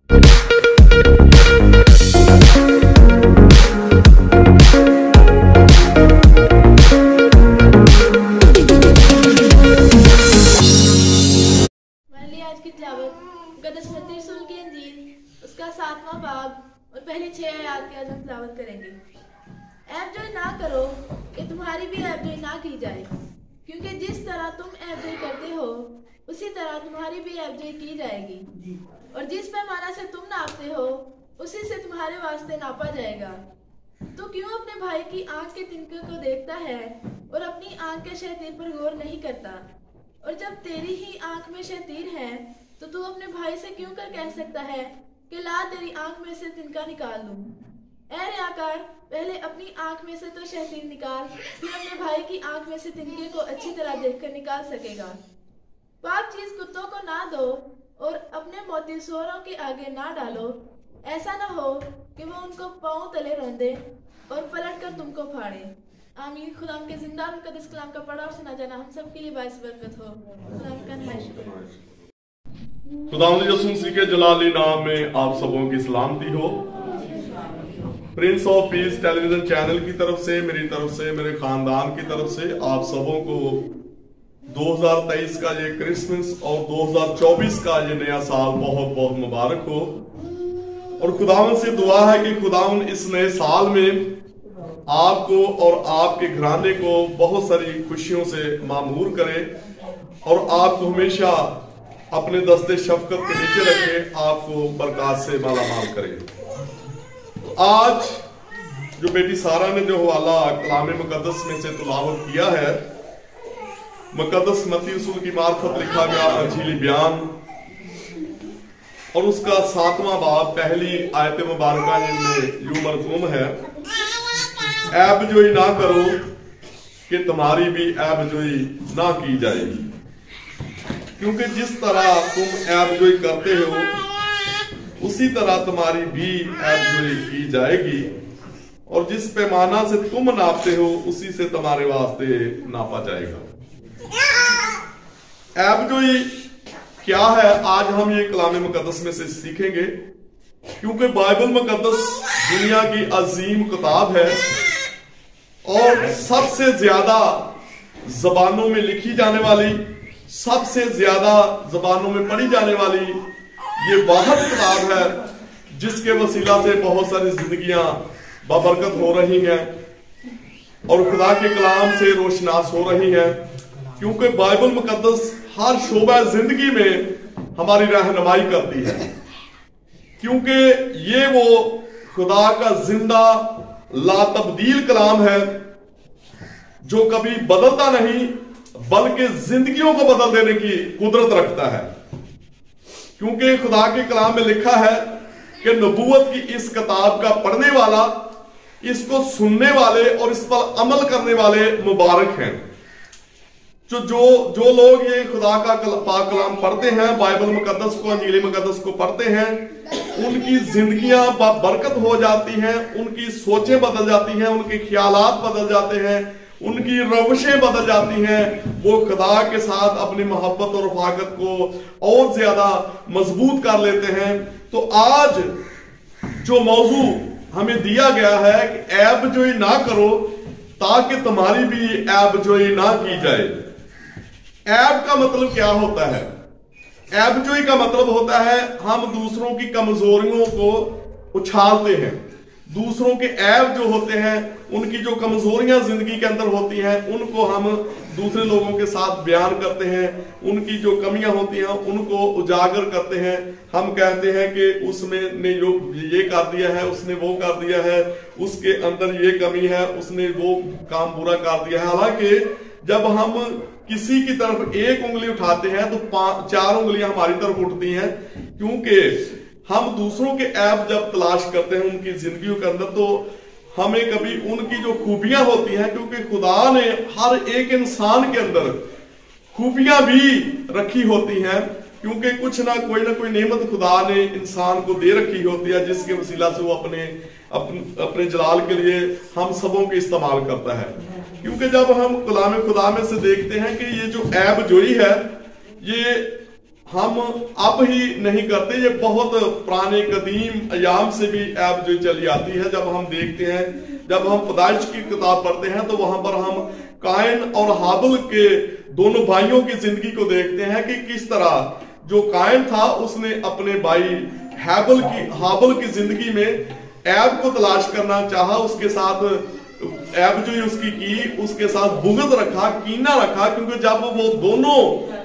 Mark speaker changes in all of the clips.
Speaker 1: आज की तिलावत मुक़द्दस मत्ती रसूल की इंजील उसका 7वां बाब और पहली 6 आयत की आज हम तिलावत करेंगे। ऐबजोई ना करो कि तुम्हारी भी ऐबजोई ना की जाए, क्योंकि जिस तरह तुम ऐबजोई करते हो उसी तरह तुम्हारी भी ऐबजोई की जाएगी, और जिस पैमाना से तुम नापते हो उसी से तुम्हारे वास्ते नापा जाएगा। तो क्यों अपने भाई की आंख के तिनके को देखता है और अपनी आंख के शहतीर पर गौर नहीं करता? और जब तेरी ही आंख में शहतीर है तो तू अपने भाई से क्यों कर कह सकता है कि ला तेरी आंख में से तिनका निकाल दूं? ऐ रियाकार, पहले अपनी आंख में से तो शहतीर निकाल, फिर अपने भाई की आंख में से तिनके को अच्छी तरह देखकर निकाल सकेगा। पाक चीज कुत्तों को ना दो और अपने मोती सूअरों के आगे ना डालो, ऐसा ना हो कि वो उनको पांव तले रौंदे और पलट कर तुमको फाड़े। आमीन। खुदा के जिंदा मुक़द्दस कलाम का पढ़ा और सुना जाना हम सब के लिए बाइस बरकत हो। खुदा का नमाज़।
Speaker 2: खुदावंद यीशु मसीह के जलाली नाम में आप सबों की सलामती हो। Prince of peace television channel की तरफ से, मेरी तरफ से, मेरे खानदान की तरफ से आप सबों को 2023 का ये क्रिसमस और 2024 का ये नया साल बहुत बहुत मुबारक हो। और खुदावंद से दुआ है कि खुदावंद इस नए साल में आपको और आपके घराने को बहुत सारी खुशियों से मामूर करे और आपको हमेशा अपने दस्ते शफकत के नीचे रखे, आपको बरकत से मालामाल करे। आज जो बेटी सारा ने जो हवाला कलाम मुकद्दस में से तिलावत किया है, मुकद्दस मत्ती रसूल की मार्फत लिखा गया अंजीली बयान और उसका 7वां बाब पहली आयत मुबारका जिनमें यूं मरजूम है, ऐबजोई ना करो कि तुम्हारी भी ऐबजोई ना की जाएगी, क्योंकि जिस तरह तुम ऐबजोई करते हो उसी तरह तुम्हारी भी ऐबजोई की जाएगी, और जिस पैमाना से तुम नापते हो उसी से तुम्हारे वास्ते नापा जाएगा। ऐबजोई क्या है, आज हम ये कलाम मुकद्दस में से सीखेंगे, क्योंकि बाइबल मुकद्दस दुनिया की अजीम किताब है और सबसे ज्यादा जबानों में लिखी जाने वाली, सबसे ज्यादा जबानों में पढ़ी जाने वाली ये वाहिद किताब है जिसके वसीला से बहुत सारी जिंदगियां बबरकत हो रही हैं और खुदा के कलाम से रोशनास हो रही हैं, क्योंकि बाइबल मुकद्दस हर शोबा जिंदगी में हमारी रहनुमाई करती है, क्योंकि ये वो खुदा का जिंदा ला तब्दील कलाम है जो कभी बदलता नहीं बल्कि जिंदगियों को बदल देने की कुदरत रखता है। क्योंकि खुदा के कलाम में लिखा है कि नबूवत की इस किताब का पढ़ने वाला, इसको सुनने वाले और इस पर अमल करने वाले मुबारक हैं। जो लोग ये खुदा का पाक कलाम पढ़ते हैं, बाइबल मुकद्दस को, अंजील मुकद्दस को पढ़ते हैं, उनकी जिंदगियां बरकत हो जाती हैं, उनकी सोचें बदल जाती हैं, उनके ख्यालात बदल जाते हैं, उनकी रवशें बदल जाती हैं। वो खुदा के साथ अपनी मोहब्बत और रफाकत को और ज्यादा मजबूत कर लेते हैं। तो आज जो मौजू हमें दिया गया है कि ऐबजोई ना करो ताकि तुम्हारी भी ऐबजोई ना की जाए। ऐब का मतलब क्या होता है? ऐबजोई का मतलब होता है हम दूसरों की कमजोरियों को उछालते हैं, दूसरों के ऐब जो होते हैं, उनकी जो कमजोरियां जिंदगी के अंदर होती हैं, उनको हम दूसरे लोगों के साथ बयान करते हैं, उनकी जो कमियां होती हैं उनको उजागर करते हैं। हम कहते हैं कि उसने ने जो ये कर दिया है, उसने वो कर दिया है, उसके अंदर ये कमी है, उसने वो काम बुरा कर दिया है। हालांकि जब हम किसी की तरफ एक उंगली उठाते हैं तो 4 उंगलियां हमारी तरफ उठती हैं, क्योंकि हम दूसरों के ऐब जब तलाश करते हैं उनकी जिंदगियों के अंदर, तो हमें कभी उनकी जो खूबियां होती हैं, क्योंकि खुदा ने हर एक इंसान के अंदर खूबियां भी रखी होती हैं, क्योंकि कुछ ना कोई नेमत खुदा ने इंसान को दे रखी होती है जिसके वसीला से वो अपने जलाल के लिए हम सबों के इस्तेमाल करता है। क्योंकि जब हम कलाम खुदा में से देखते हैं कि ये जो ऐब जोई है, ये हम अब ही नहीं करते, ये बहुत पुराने कदीम अयाम से भी ऐप जो चली आती है। जब हम देखते हैं, जब हम पैदाइश की किताब पढ़ते हैं तो वहां पर हम कायन और हाबिल के दोनों भाइयों की जिंदगी को देखते हैं कि किस तरह जो कायन था उसने अपने भाई हाबिल की जिंदगी में ऐब को तलाश करना चाहा, उसके साथ ऐब जो उसकी की, उसके साथ बुग़्ज़ रखा, कीना रखा, क्योंकि जब वो दोनों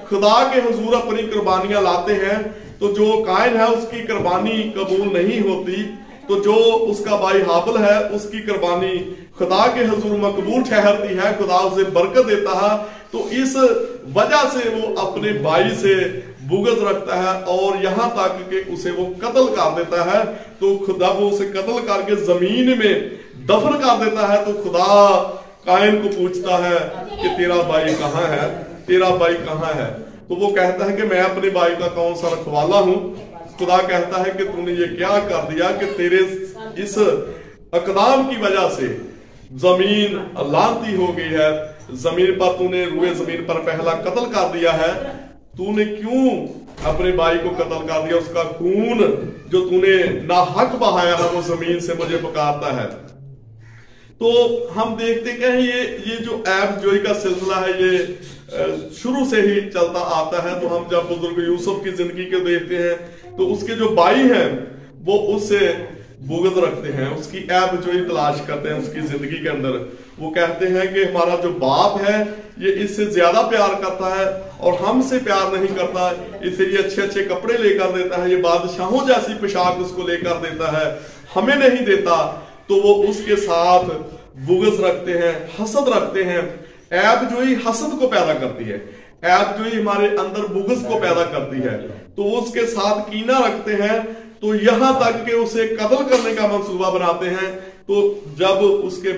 Speaker 2: खुदा के हुजूर अपनी कुर्बानियां लाते हैं तो जो कायन है उसकी कुर्बानी कबूल नहीं होती, तो जो उसका भाई हाबिल है उसकी कुर्बानी खुदा के हुजूर मकबूल ठहरती है, खुदा उसे बरकत देता है। तो इस वजह से वो अपने भाई से बुग़्ज़ रखता है और यहां तक कि उसे वो कत्ल कर देता है। तो खुदा वो उसे कत्ल करके जमीन में दफन कर देता है। तो खुदा कायन को पूछता है कि तेरा भाई कहाँ है, तेरा भाई कहाँ है? तो वो कहता है कि मैं अपने भाई का कौन सा रखवाला हूं। खुदा कहता है कि तूने ये क्या कर दिया कि तेरे इस अकदाम की वजह से जमीन लानती हो गई है, जमीन पर तूने रूए जमीन पर पहला कत्ल कर दिया है। तूने क्यों अपने भाई को कत्ल कर दिया? उसका खून जो तूने नाहक बहाया है वो जमीन से मुझे पुकारता है। तो हम देखते हैं ये जो ऐब जोई का सिलसिला है ये शुरू से ही चलता आता है। तो हम जब बुजुर्ग यूसुफ की जिंदगी को देखते हैं तो उसके जो भाई हैं वो उससे बुग़्ज़ रखते हैं, उसकी ऐब जोई तलाश करते हैं उसकी जिंदगी के अंदर। वो कहते हैं कि हमारा जो बाप है ये इससे ज्यादा प्यार करता है और हमसे प्यार नहीं करता, इसे ये अच्छे अच्छे कपड़े लेकर देता है, ये बादशाहों जैसी पोशाक उसको लेकर देता है, हमें नहीं देता। तो वो उसके साथ बुग़्ज़ रखते हैं, हसद रखते हैं। ऐब जोई हसद को पैदा करती है, ऐब जोई हमारे अंदर बुग़्ज़ को पैदा करती है। तो उसके साथ कीना रखते हैं, तो यहां तक कि उसे कत्ल करने का मंसूबा बनाते हैं। तो जब उनके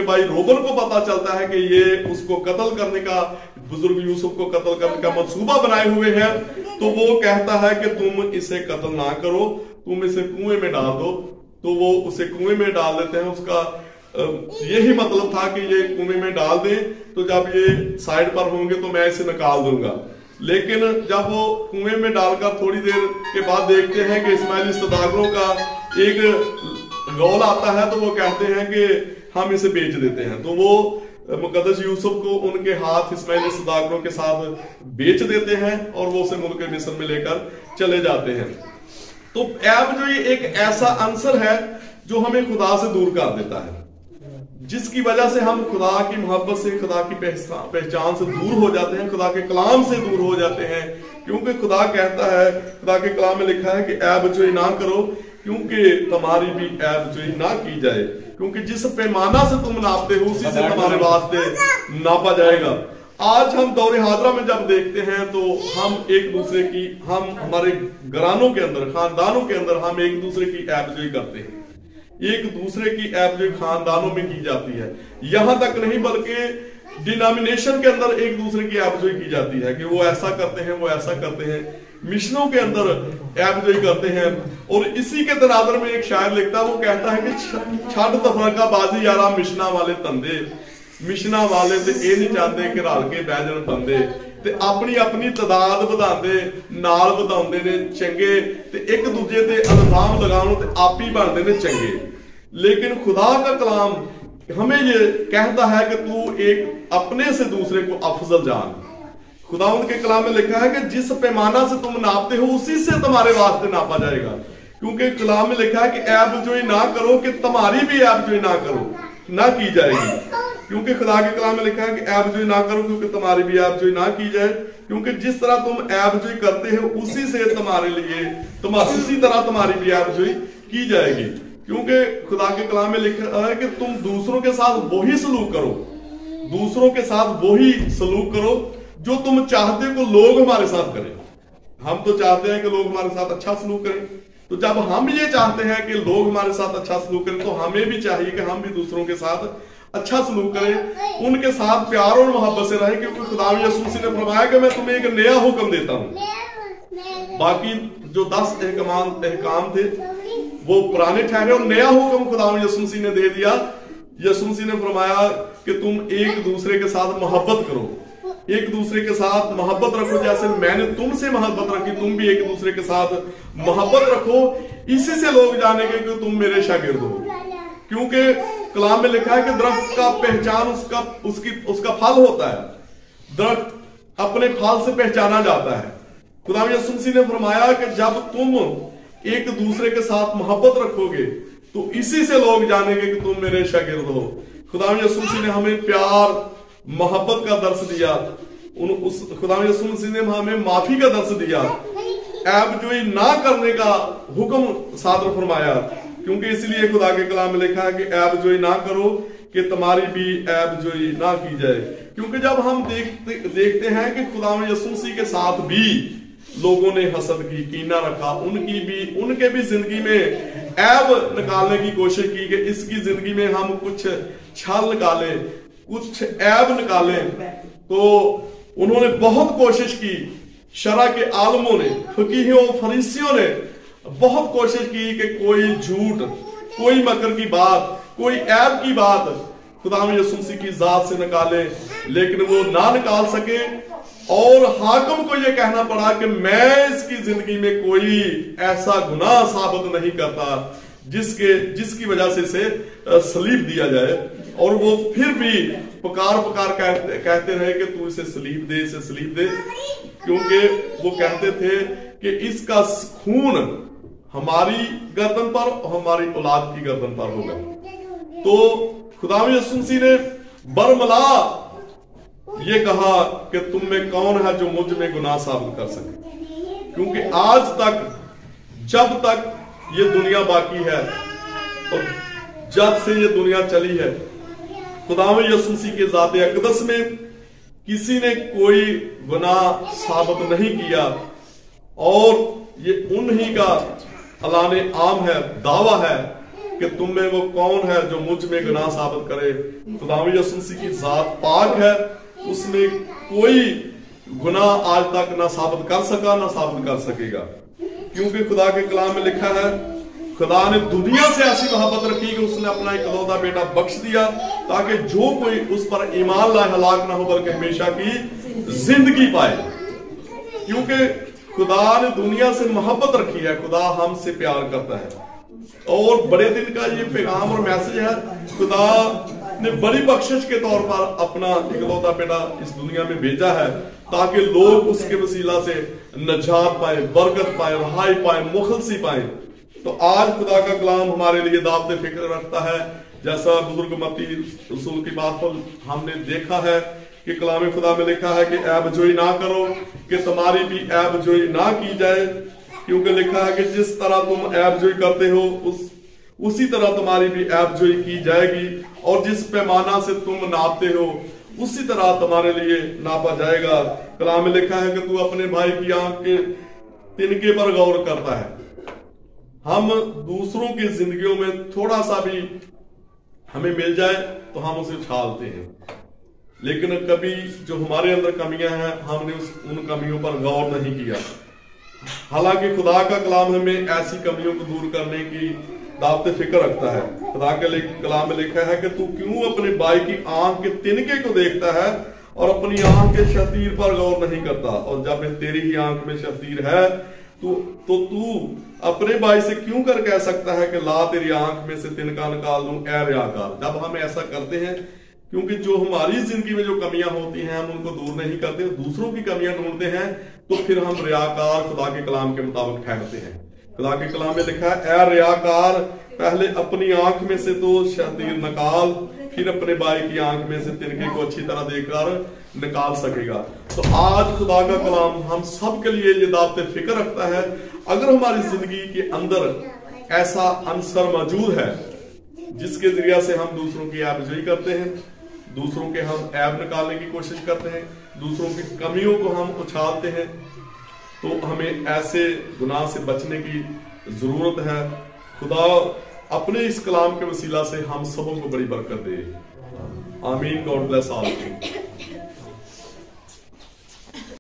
Speaker 2: भाई रोबन को पता चलता है कि ये उसको कत्ल करने का, बुजुर्ग यूसुफ को कत्ल करने का मंसूबा बनाए हुए हैं, तो वो कहता है कि तुम इसे कत्ल ना करो, तुम इसे कुएं में डाल दो। तो वो उसे कुएं में डाल देते हैं। उसका यही मतलब था कि ये कुएं में डाल दें, तो जब ये साइड पर होंगे तो मैं इसे निकाल दूंगा। लेकिन जब वो कुएं में डालकर थोड़ी देर के बाद देखते हैं कि इस्माइली सौदागरों का एक गौल आता है, तो वो कहते हैं कि हम इसे बेच देते हैं। तो वो मुकद्दस यूसुफ को उनके हाथ इस्माइली सौदागरों के साथ बेच देते हैं और वो उसे मुल्क मिस्र में लेकर चले जाते हैं। तो ऐब जो ये एक ऐसा अंसर है जो हमें खुदा से दूर कर देता है, जिसकी वजह से हम खुदा की मोहब्बत से, खुदा की पहचान से दूर हो जाते हैं, खुदा के कलाम से दूर हो जाते हैं। क्योंकि खुदा कहता है, खुदा के कलाम में लिखा है कि ऐब जोई ना करो, क्योंकि तुम्हारी भी ऐब जोई ना की जाए, क्योंकि जिस पैमाना से तुम नापते हो उसी से तुम्हारे वास्ते नापा जाएगा। आज हम दौरे हाजरा में जब देखते हैं तो हम एक दूसरे की, हम हमारे घरानों के अंदर, खानदानों के अंदर हम एक दूसरे की ऐब जोई करते हैं, एक दूसरे की ऐब जोई खानदानों में की जाती है। यहां तक नहीं बल्कि डिनोमिनेशन के अंदर एक दूसरे की ऐब जोई की जाती है कि वो ऐसा करते हैं, वो ऐसा करते हैं। मिशनों के अंदर ऐब जोई करते हैं। और इसी के तनादर में एक शायर लिखता है, वो कहता है कि छड़ तफरका बाजी यारा मिशना वाले तंदे, मिशना वाले ते ये नहीं चाहते कि रल के बह जाण बंदे, ते अपनी अपनी तादाद ਵਧਾਉਂਦੇ ਨਾਲ ਵਧਾਉਂਦੇ ਨੇ ਚੰਗੇ, ਤੇ एक दूजे ते इल्जाम लगाਉਣ ते आप ही बनते ने चंगे। लेकिन खुदा का कलाम हमें ये कहता है कि तू एक अपने से दूसरे को अफजल जान। खुदा उनके कलाम में लिखा है कि जिस पैमाना से तुम नापते हो उसी से तुम्हारे वास्ते नापा जाएगा। क्योंकि कलाम में लिखा है कि ऐब जोई ना करो कि तुम्हारी भी ऐब जोई ना करो, ना की जाएगी। क्योंकि खुदा के कलाम में लिखा है कि ऐब जोई ना करो क्योंकि तुम्हारी भी ऐब जोई ना की जाए, क्योंकि जिस तरह तुम ऐब जोई करते हो उसी से तुम्हारे लिए उसी तरह तुम्हारी भी ऐब जोई की जाएगी। क्योंकि खुदा के कलाम में लिखा है कि तुम दूसरों के साथ वही सलूक करो, दूसरों के साथ वही सलूक करो जो तुम चाहते हो लोग हमारे साथ करें। हम तो चाहते हैं कि लोग हमारे साथ अच्छा सलूक करें, तो जब हम ये चाहते हैं कि लोग हमारे साथ अच्छा सलूक करें तो हमें भी चाहिए कि हम भी दूसरों के साथ अच्छा सलूक करें, उनके साथ प्यार और मोहब्बत से रहें। क्योंकि खुदा यीशु मसीह ने फरमाया कि मैं तुम्हें एक नया हुक्म देता हूं। बाकी जो 10 अहकाम थे वो पुराने ठहरे और नया हुक्म खुदा यीशु मसीह ने दे दिया। यीशु मसीह ने फरमाया कि तुम एक दूसरे के साथ मोहब्बत करो, एक दूसरे के साथ मोहब्बत रखो, जैसे मैंने तुमसे मोहब्बत रखी तुम भी एक दूसरे के साथ मोहब्बत रखो, इसी से लोग जानेंगे कि तुम मेरे शागिर्द हो। क्योंकि कलाम में लिखा है कि दरख्त का पहचान उसका फल होता है। दरख्त अपने फल से पहचाना जाता है। खुदा यसू मसीह ने फरमाया कि जब तुम एक दूसरे के साथ मोहब्बत रखोगे तो इसी से लोग जानेंगे कि तुम मेरे शागिर्द हो। खुदा यसू मसीह ने हमें प्यार मोहब्बत का दर्श दिया। खुदा यसू मसीह ने हमें माफी का दर्श दिया, ऐबजोई ना करने का हुक्म सादर फरमाया। क्योंकि इसलिए खुदा के कलाम में लिखा है कि ऐबजोई ना करो कि तुम्हारी भी ऐबजोई ना की जाए। क्योंकि जब हम देखते हैं कि खुदा यसू मसीह के साथ भी लोगों ने हसद की, कीना रखा, उनके भी जिंदगी में ऐब निकालने की कोशिश की कि इसकी जिंदगी में हम कुछ छल निकालें, कुछ ऐब निकालें, तो उन्होंने बहुत कोशिश की। शरा के आलमों ने, फकीहों, फरीसियों ने बहुत कोशिश की कि कोई झूठ, कोई मकर की बात, कोई ऐब की बात खुदा यसू मसीह की जात से निकाले, लेकिन वो ना निकाल सके। और हाकिम को ये कहना पड़ा कि मैं इसकी जिंदगी में कोई ऐसा गुनाह साबित नहीं करता जिसकी वजह से इसे सलीब दिया जाए। और वो फिर भी पुकार कहते रहे कि तू इसे सलीब दे, इसे सलीब दे, क्योंकि वो कहते थे कि इसका खून हमारी गर्दन पर और हमारी औलाद की गर्दन पर होगा। तो खुदा यसू मसीह ने बरमला ये कहा कि तुम में कौन है जो मुझ में गुनाह साबित कर सके। क्योंकि आज तक, जब तक ये दुनिया बाकी है और जब से ये दुनिया चली है, खुदा यसू मसीह के ज़ात अक़दस में किसी ने कोई गुनाह साबित नहीं किया। और ये उन्हीं का अलाने आम है, दावा है कि तुम में वो कौन है जो मुझ में गुनाह साबित करे। खुदा यसू मसीह की ज़ात पाक है, उसमें कोई गुनाह आज तक ना साबित कर सका, ना साबित कर सकेगा। क्योंकि खुदा के कलाम में लिखा है, खुदा ने दुनिया से ऐसी मोहब्बत रखी कि उसने अपना इकलौता बेटा बख्श दिया ताकि जो कोई उस पर ईमान लाए हलाक ना हो बल्कि हमेशा की जिंदगी पाए। क्योंकि खुदा ने दुनिया से मोहब्बत रखी है, खुदा हमसे प्यार करता है। और बड़े दिन का ये पैगाम और मैसेज है, खुदा ने बड़ी बख्शिश के तौर पर अपना इकलौता बेटा इस दुनिया में भेजा है ताकि लोग उसके वसीला से नजात पाए, बरकत पाए, रहाई पाए, मुखलसी पाए। तो आज खुदा का कलाम हमारे लिए दावत फिक्र रखता है, जैसा बुजुर्ग मत्ती रसूल की बात पर हमने देखा है कि कलाम खुदा में लिखा है कि ऐबजोई ना करो कि तुम्हारी भी ऐबजोई ना की जाए। क्योंकि लिखा है कि जिस तरह तुम ऐबजोई करते हो उसी तरह तुम्हारी भी ऐबजोई की जाएगी, और जिस पैमाना से तुम नापते हो उसी तरह तुम्हारे लिए नापा जाएगा। कलाम में लिखा है कि तू अपने भाई की आंख के तिनके पर गौर करता है। हम दूसरों की जिंदगियों में थोड़ा सा भी हमें मिल जाए तो हम उसे उछालते हैं, लेकिन कभी जो हमारे अंदर कमियां हैं हमने उन कमियों पर गौर नहीं किया। हालांकि खुदा का कलाम हमें ऐसी कमियों को दूर करने की दावत फिक्र रखता है। खुदा के कलाम में लिखा है कि तू क्यों अपने भाई की आंख के तिनके को देखता है और अपनी आंख के शतीर पर गौर नहीं करता। और जब तेरी ही आंख में शतीर है तो तू अपने भाई से क्यों कर कह सकता है कि ला तेरी आंख में से तिनका निकाल दूं ऐ रियाकार। जब हम ऐसा करते हैं, क्योंकि जो हमारी जिंदगी में जो कमियां होती हैं हम उनको दूर नहीं करते, दूसरों की कमियां ढूंढते हैं, तो फिर हम रियाकार खुदा के कलाम के मुताबिक ठहरते हैं। खुदा के कलाम में लिखा है, ऐ रियाकार पहले अपनी आंख में से तो शतीर निकाल, फिर अपने भाई की आंख में से तिनके को अच्छी तरह देखकर निकाल सकेगा। तो आज खुदा का कलाम हम सब के लिए ये दावत फिक्र रखता है, अगर हमारी जिंदगी के अंदर ऐसा अंसर मौजूद है जिसके जरिया से हम दूसरों की ऐबजोई करते हैं, दूसरों के हम ऐब निकालने की कोशिश करते हैं, दूसरों की कमियों को हम उछालते हैं, तो हमें ऐसे गुनाह से बचने की जरूरत है। खुदा अपने इस कलाम के वसीला से हम सबों को बड़ी बरकत दे। आमीन। God bless all.